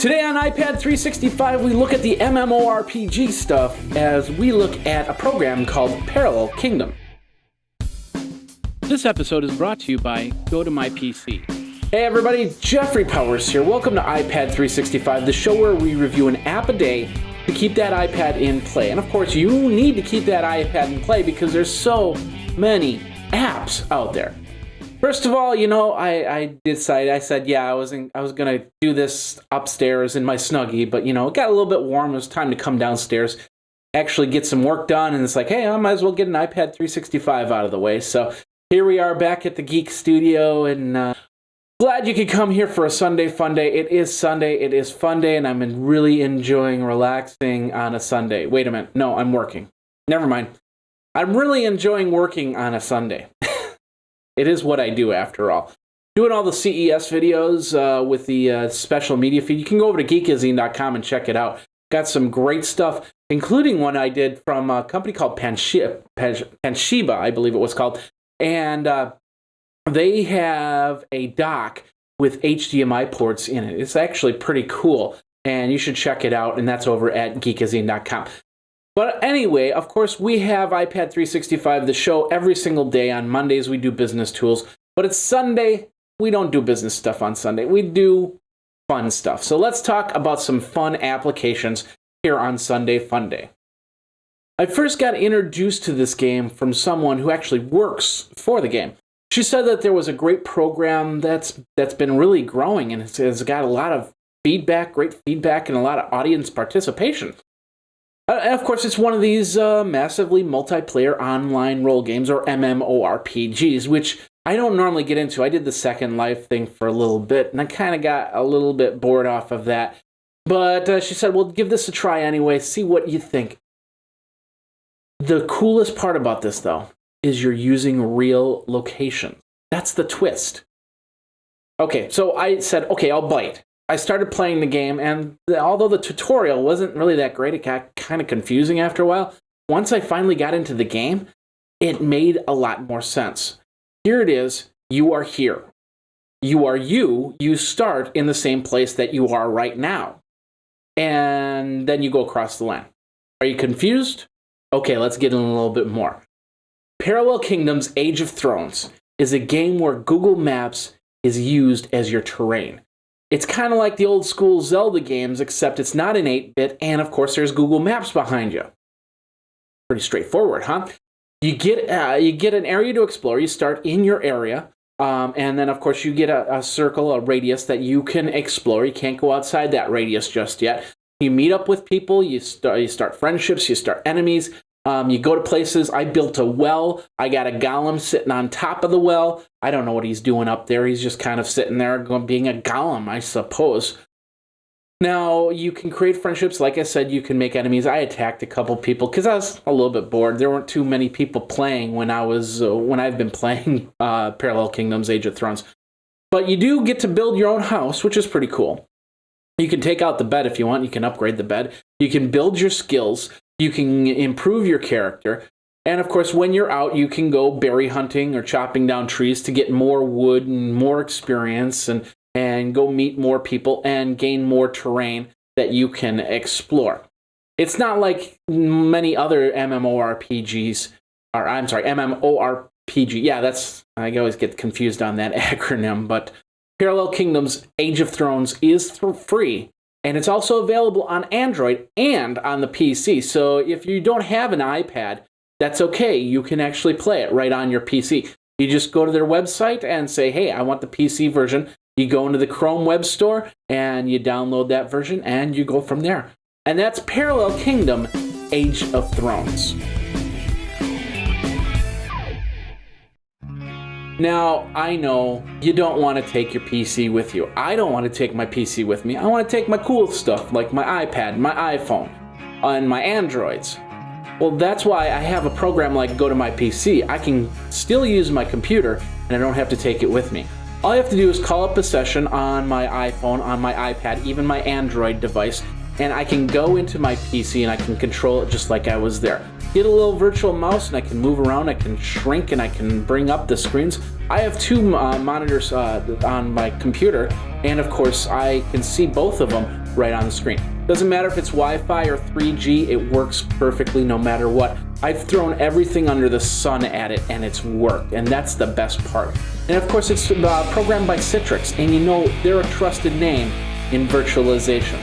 Today on iPad 365, we look at the MMORPG stuff as we look at a program called Parallel Kingdom. This episode is brought to you by GoToMyPC. Hey everybody, Jeffrey Powers here. Welcome to iPad 365, the show where we review an app a day to keep that iPad in play. And of course, you need to keep that iPad in play because there's so many apps out there. First of all, I said, I was gonna do this upstairs in my Snuggie, but it got a little bit warm. It was time to come downstairs, actually get some work done, and it's like, hey, I might as well get an iPad 365 out of the way. So here we are back at the Geek Studio, and glad you could come here for a Sunday fun day. It is Sunday, it is fun day, and I'm really enjoying relaxing on a Sunday. Wait a minute, no, I'm working. Never mind. I'm really enjoying working on a Sunday. It is what I do, after all. Doing all the CES videos with the special media feed. You can go over to Geekazine.com and check it out. Got some great stuff, including one I did from a company called Panshiba, I believe it was called. And they have a dock with HDMI ports in it. It's actually pretty cool, and you should check it out, and that's over at Geekazine.com. But anyway, of course, we have iPad 365, the show, every single day. On Mondays, we do business tools. But it's Sunday. We don't do business stuff on Sunday. We do fun stuff. So let's talk about some fun applications here on Sunday Fun Day. I first got introduced to this game from someone who actually works for the game. She said that there was a great program that's been really growing, and it's got a lot of feedback, great feedback, and a lot of audience participation. And of course, it's one of these massively multiplayer online role games, or MMORPGs, which I don't normally get into. I did the Second Life thing for a little bit, and I kind of got a little bit bored off of that. But she said, well, give this a try anyway, see what you think. The coolest part about this, though, is you're using real locations. That's the twist. Okay, so I said, okay, I'll bite. I started playing the game, and although the tutorial wasn't really that great, it got kind of confusing after a while. Once I finally got into the game, it made a lot more sense. Here it is. You are here. You are you. You start in the same place that you are right now. And then you go across the land. Are you confused? Okay, let's get in a little bit more. Parallel Kingdom's Age of Thrones is a game where Google Maps is used as your terrain. It's kind of like the old school Zelda games, except it's not an 8-bit, and of course there's Google Maps behind you. Pretty straightforward, huh? You get an area to explore. You start in your area, and then of course you get a circle, a radius that you can explore. You can't go outside that radius just yet. You meet up with people. You start friendships. You start enemies. You go to places. I built a well. I got a golem sitting on top of the well. I don't know what he's doing up there. He's just kind of sitting there being a golem, I suppose. Now, you can create friendships. Like I said, you can make enemies. I attacked a couple people because I was a little bit bored. There weren't too many people playing when I've been playing Parallel Kingdoms Age of Thrones. But you do get to build your own house, which is pretty cool. You can take out the bed if you want. You can upgrade the bed. You can build your skills. You can improve your character. And of course, when you're out, you can go berry hunting or chopping down trees to get more wood and more experience and go meet more people and gain more terrain that you can explore. It's not like many other MMORPGs, or I'm sorry, MMORPG. Yeah, I always get confused on that acronym, but Parallel Kingdoms Age of Thrones is free. And it's also available on Android and on the PC. So if you don't have an iPad, that's okay. You can actually play it right on your PC. You just go to their website and say, hey, I want the PC version. You go into the Chrome Web Store and you download that version and you go from there. And that's Parallel Kingdom Age of Thrones. Now, I know you don't want to take your PC with you. I don't want to take my PC with me. I want to take my cool stuff like my iPad, my iPhone, and my Androids. Well, that's why I have a program like GoToMyPC. I can still use my computer, and I don't have to take it with me. All I have to do is call up a session on my iPhone, on my iPad, even my Android device, and I can go into my PC and I can control it just like I was there. get a little virtual mouse and I can move around, I can shrink, and I can bring up the screens. I have two monitors on my computer, and of course I can see both of them right on the screen. Doesn't matter if it's Wi-Fi or 3G, it works perfectly no matter what. I've thrown everything under the sun at it and it's worked, and that's the best part. And of course it's programmed by Citrix, and you know they're a trusted name in virtualization.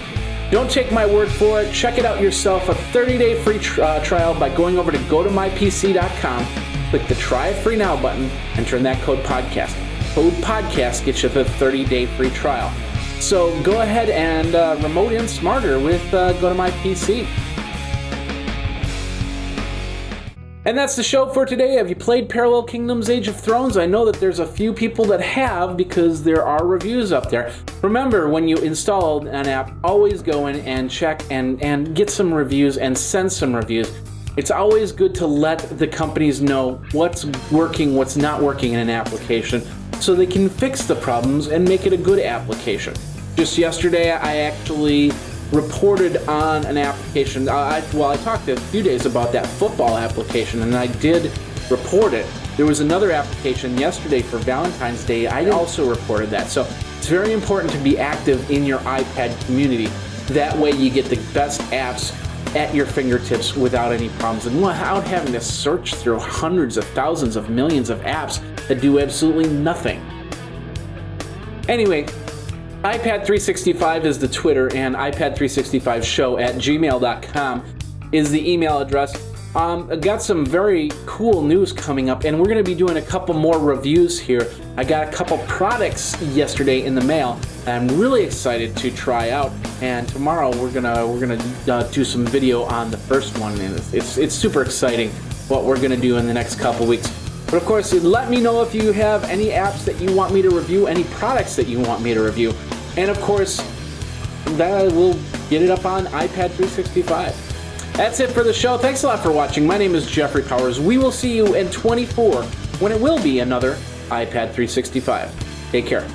Don't take my word for it. Check it out yourself. A 30-day free trial by going over to GoToMyPC.com. Click the Try It Free Now button and turn that code podcast. Code podcast gets you the 30-day free trial. So go ahead and remote in smarter with GoToMyPC. And that's the show for today. Have you played Parallel Kingdoms Age of Thrones? I know that there's a few people that have because there are reviews up there. Remember, when you install an app, always go in and check and get some reviews and send some reviews. It's always good to let the companies know what's working, what's not working in an application so they can fix the problems and make it a good application. Just yesterday, I actually reported on an application. I talked a few days about that football application, and I did report it. There was another application yesterday for Valentine's Day. I also reported that. So it's very important to be active in your iPad community. That way you get the best apps at your fingertips without any problems and without having to search through hundreds of thousands of millions of apps that do absolutely nothing. Anyway, iPad365 is the Twitter, and iPad365show@gmail.com is the email address. I got some very cool news coming up, and we're going to be doing a couple more reviews here. I got a couple products yesterday in the mail I'm really excited to try out, and tomorrow we're gonna do some video on the first one, and it's super exciting what we're gonna do in the next couple weeks. But of course, let me know if you have any apps that you want me to review, any products that you want me to review. And of course, that will get it up on iPad 365. That's it for the show. Thanks a lot for watching. My name is Jeffrey Powers. We will see you in 24 when it will be another iPad 365. Take care.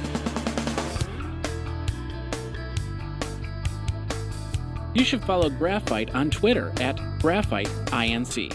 You should follow Graphite on Twitter @GraphiteINC.